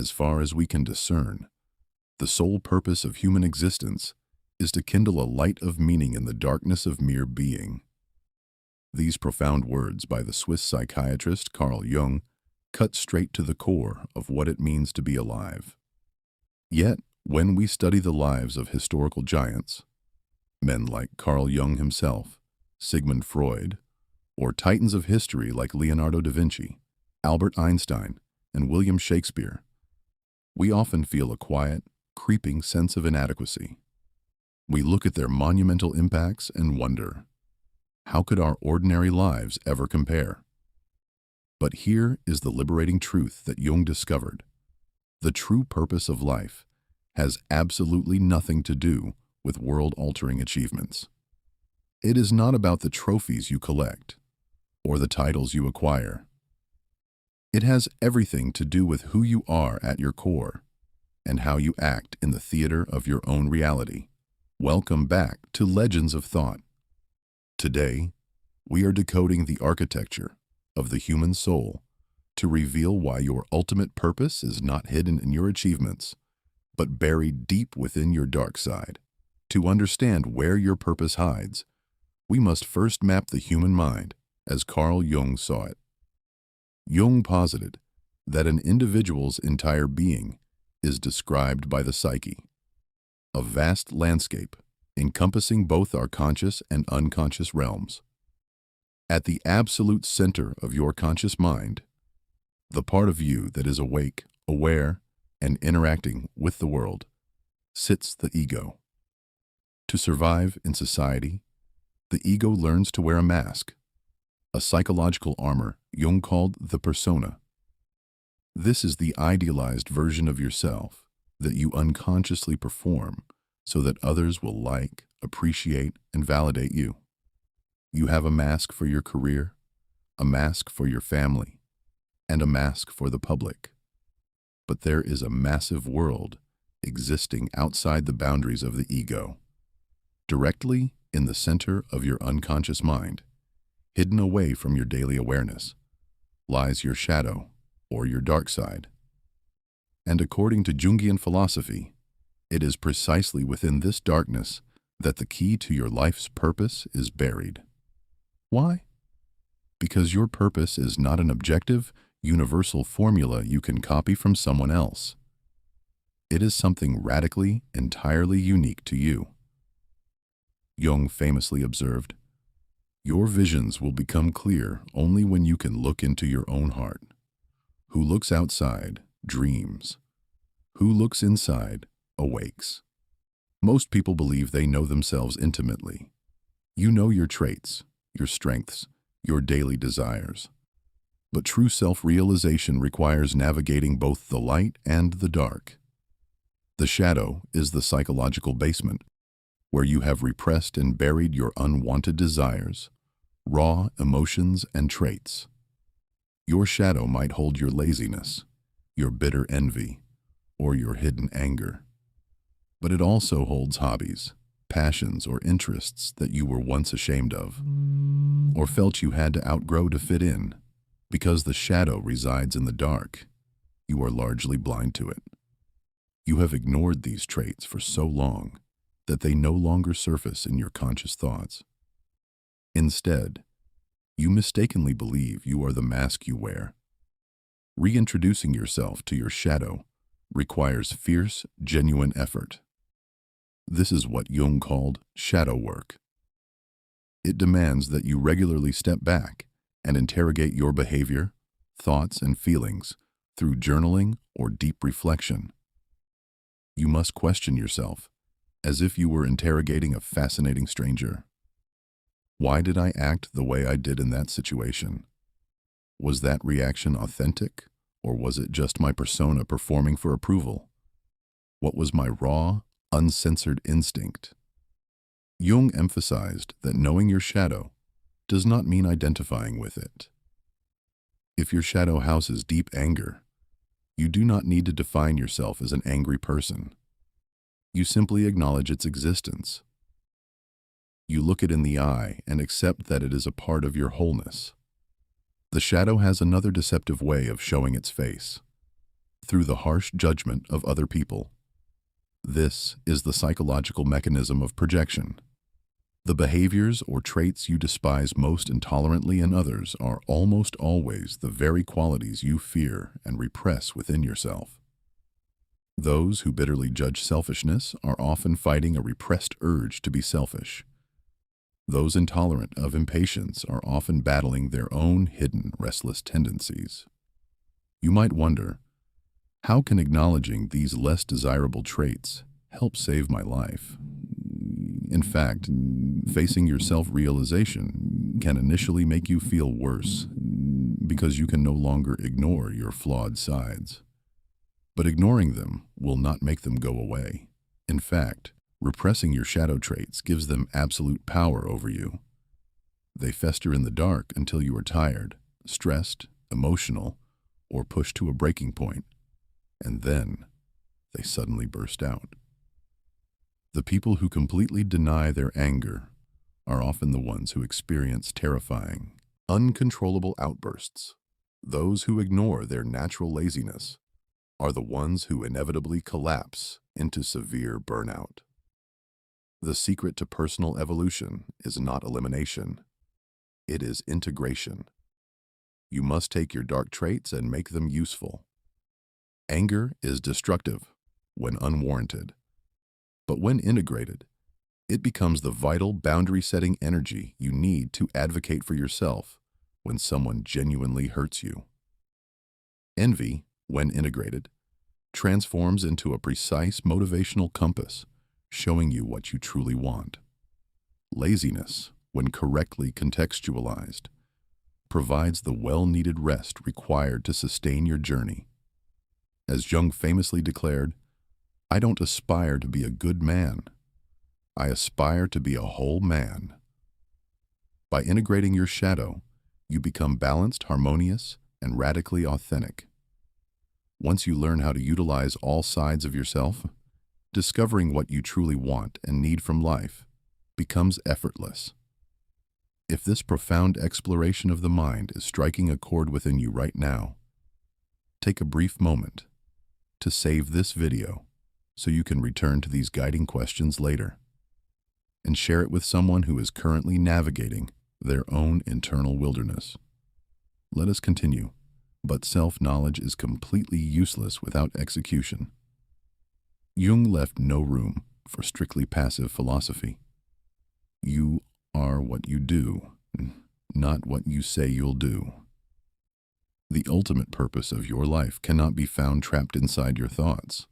as far as we can discern, the sole purpose of human existence is to kindle a light of meaning in the darkness of mere being. These profound words by the Swiss psychiatrist Carl Jung cut straight to the core of what it means to be alive. Yet, when we study the lives of historical giants, men like Carl Jung himself, Sigmund Freud, or titans of history like Leonardo da Vinci, Albert Einstein, and William Shakespeare, we often feel a quiet, creeping sense of inadequacy. We look at their monumental impacts and wonder, how could our ordinary lives ever compare? But here is the liberating truth that Jung discovered. The true purpose of life has absolutely nothing to do with world-altering achievements. It is not about the trophies you collect or the titles you acquire. It has everything to do with who you are at your core and how you act in the theater of your own reality. Welcome back to Legends of Thought. Today, we are decoding the architecture of the human soul to reveal why your ultimate purpose is not hidden in your achievements, but buried deep within your dark side. To understand where your purpose hides, we must first map the human mind as Carl Jung saw it. Jung posited that an individual's entire being is described by the psyche, a vast landscape encompassing both our conscious and unconscious realms. At the absolute center of your conscious mind, the part of you that is awake, aware, and interacting with the world, sits the ego. To survive in society, the ego learns to wear a mask, a psychological armor Jung called the persona. This is the idealized version of yourself that you unconsciously perform so that others will like, appreciate, and validate you. You have a mask for your career, a mask for your family, and a mask for the public. But there is a massive world existing outside the boundaries of the ego. Directly in the center of your unconscious mind, hidden away from your daily awareness, lies your shadow or your dark side. And according to Jungian philosophy, it is precisely within this darkness that the key to your life's purpose is buried. Why? Because your purpose is not an objective, universal formula you can copy from someone else. It is something radically, entirely unique to you. Jung famously observed, "Your visions will become clear only when you can look into your own heart. Who looks outside dreams. Who looks inside awakes." Most people believe they know themselves intimately. You know your traits, your strengths, your daily desires. But true self-realization requires navigating both the light and the dark. The shadow is the psychological basement, where you have repressed and buried your unwanted desires, raw emotions, and traits. Your shadow might hold your laziness, your bitter envy, or your hidden anger. But it also holds hobbies, passions, or interests that you were once ashamed of, or felt you had to outgrow to fit in. Because the shadow resides in the dark, you are largely blind to it. You have ignored these traits for so long that they no longer surface in your conscious thoughts. Instead, you mistakenly believe you are the mask you wear. Reintroducing yourself to your shadow requires fierce, genuine effort. This is what Jung called shadow work. It demands that you regularly step back and interrogate your behavior, thoughts, and feelings through journaling or deep reflection. You must question yourself as if you were interrogating a fascinating stranger. Why did I act the way I did in that situation? Was that reaction authentic, or was it just my persona performing for approval? What was my raw, uncensored instinct? Jung emphasized that knowing your shadow does not mean identifying with it. If your shadow houses deep anger, you do not need to define yourself as an angry person. You simply acknowledge its existence. You look it in the eye and accept that it is a part of your wholeness. The shadow has another deceptive way of showing its face, through the harsh judgment of other people. This is the psychological mechanism of projection. The behaviors or traits you despise most intolerantly in others are almost always the very qualities you fear and repress within yourself. Those who bitterly judge selfishness are often fighting a repressed urge to be selfish. Those intolerant of impatience are often battling their own hidden restless tendencies. You might wonder, how can acknowledging these less desirable traits help save my life? In fact, facing your self-realization can initially make you feel worse because you can no longer ignore your flawed sides. But ignoring them will not make them go away. In fact, repressing your shadow traits gives them absolute power over you. They fester in the dark until you are tired, stressed, emotional, or pushed to a breaking point, and then they suddenly burst out. The people who completely deny their anger are often the ones who experience terrifying, uncontrollable outbursts. Those who ignore their natural laziness are the ones who inevitably collapse into severe burnout. The secret to personal evolution is not elimination. It is integration. You must take your dark traits and make them useful. Anger is destructive when unwarranted, but when integrated, it becomes the vital boundary-setting energy you need to advocate for yourself when someone genuinely hurts you. Envy, when integrated, transforms into a precise motivational compass, showing you what you truly want. Laziness, when correctly contextualized, provides the well-needed rest required to sustain your journey. As Jung famously declared, "I don't aspire to be a good man. I aspire to be a whole man." By integrating your shadow, you become balanced, harmonious, and radically authentic. Once you learn how to utilize all sides of yourself, discovering what you truly want and need from life becomes effortless. If this profound exploration of the mind is striking a chord within you right now, take a brief moment to save this video so you can return to these guiding questions later and share it with someone who is currently navigating their own internal wilderness. Let us continue, but self-knowledge is completely useless without execution. Jung left no room for strictly passive philosophy. You are what you do, not what you say you'll do. The ultimate purpose of your life cannot be found trapped inside your thoughts.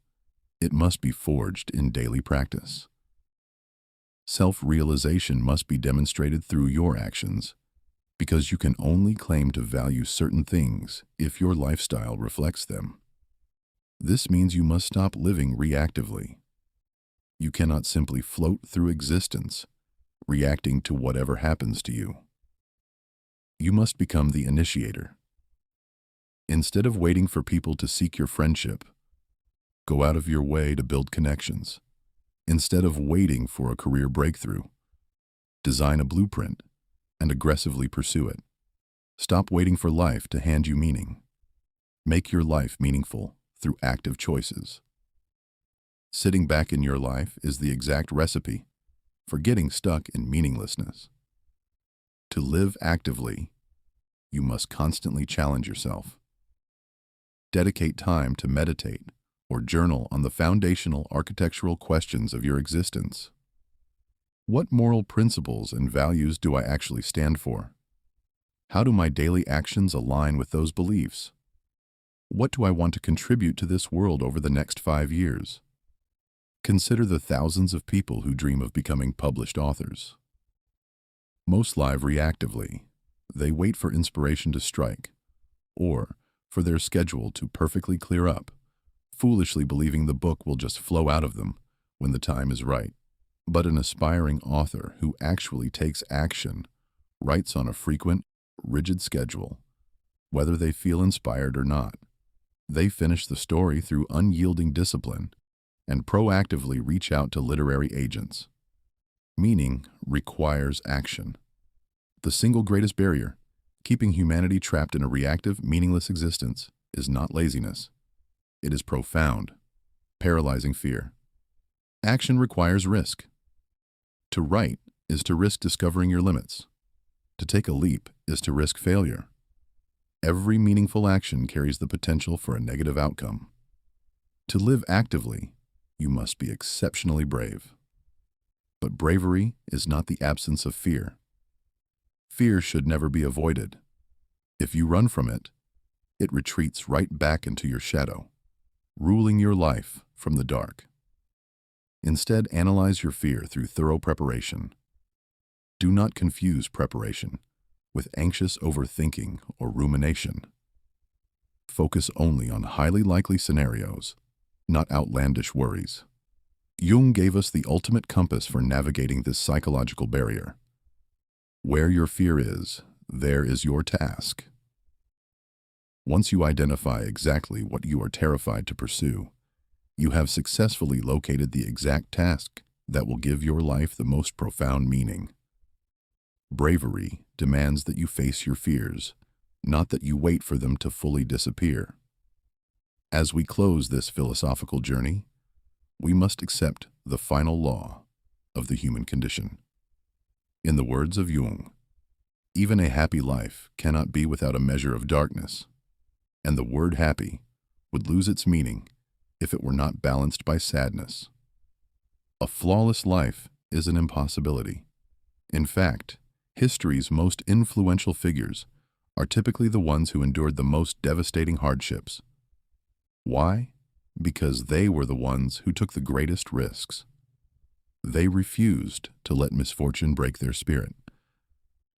It must be forged in daily practice. Self-realization must be demonstrated through your actions, because you can only claim to value certain things if your lifestyle reflects them. This means you must stop living reactively. You cannot simply float through existence, reacting to whatever happens to you. You must become the initiator. Instead of waiting for people to seek your friendship, go out of your way to build connections. Instead of waiting for a career breakthrough, design a blueprint and aggressively pursue it. Stop waiting for life to hand you meaning. Make your life meaningful through active choices. Sitting back in your life is the exact recipe for getting stuck in meaninglessness. To live actively, you must constantly challenge yourself. Dedicate time to meditate or journal on the foundational architectural questions of your existence. What moral principles and values do I actually stand for? How do my daily actions align with those beliefs? What do I want to contribute to this world over the next 5 years? Consider the thousands of people who dream of becoming published authors. Most live reactively. They wait for inspiration to strike, or for their schedule to perfectly clear up, foolishly believing the book will just flow out of them when the time is right. But an aspiring author who actually takes action writes on a frequent, rigid schedule, whether they feel inspired or not. They finish the story through unyielding discipline and proactively reach out to literary agents. Meaning requires action. The single greatest barrier keeping humanity trapped in a reactive, meaningless existence is not laziness. It is profound, paralyzing fear. Action requires risk. To write is to risk discovering your limits. To take a leap is to risk failure. Every meaningful action carries the potential for a negative outcome. To live actively, you must be exceptionally brave. But bravery is not the absence of fear. Fear should never be avoided. If you run from it, it retreats right back into your shadow, ruling your life from the dark. Instead, analyze your fear through thorough preparation. Do not confuse preparation with anxious overthinking or rumination. Focus only on highly likely scenarios, not outlandish worries. Jung gave us the ultimate compass for navigating this psychological barrier. Where your fear is, there is your task. Once you identify exactly what you are terrified to pursue, you have successfully located the exact task that will give your life the most profound meaning. Bravery demands that you face your fears, not that you wait for them to fully disappear. As we close this philosophical journey, we must accept the final law of the human condition. In the words of Jung, even a happy life cannot be without a measure of darkness, and the word happy would lose its meaning if it were not balanced by sadness. A flawless life is an impossibility. In fact, history's most influential figures are typically the ones who endured the most devastating hardships. Why? Because they were the ones who took the greatest risks. They refused to let misfortune break their spirit.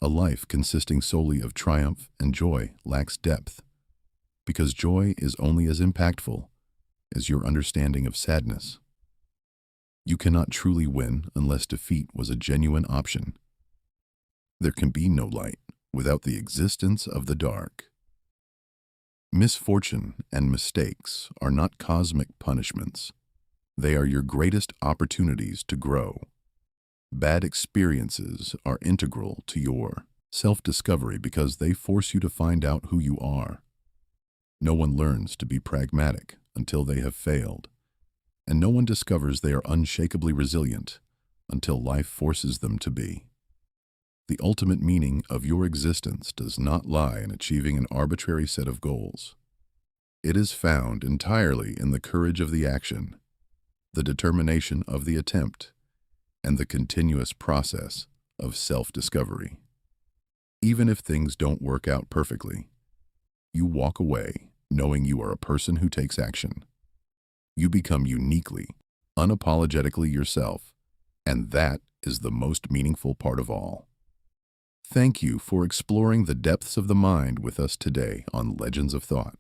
A life consisting solely of triumph and joy lacks depth, because joy is only as impactful as your understanding of sadness. You cannot truly win unless defeat was a genuine option. There can be no light without the existence of the dark. Misfortune and mistakes are not cosmic punishments. They are your greatest opportunities to grow. Bad experiences are integral to your self-discovery because they force you to find out who you are. No one learns to be pragmatic until they have failed, and no one discovers they are unshakably resilient until life forces them to be. The ultimate meaning of your existence does not lie in achieving an arbitrary set of goals. It is found entirely in the courage of the action, the determination of the attempt, and the continuous process of self-discovery. Even if things don't work out perfectly, you walk away knowing you are a person who takes action. You become uniquely, unapologetically yourself, and that is the most meaningful part of all. Thank you for exploring the depths of the mind with us today on Legends of Thought.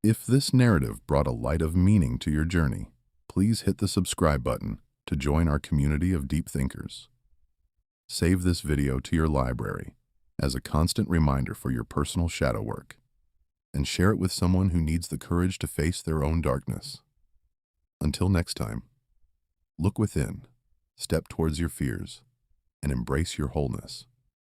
If this narrative brought a light of meaning to your journey, please hit the subscribe button to join our community of deep thinkers. Save this video to your library as a constant reminder for your personal shadow work, and share it with someone who needs the courage to face their own darkness. Until next time, look within, step towards your fears, and embrace your wholeness.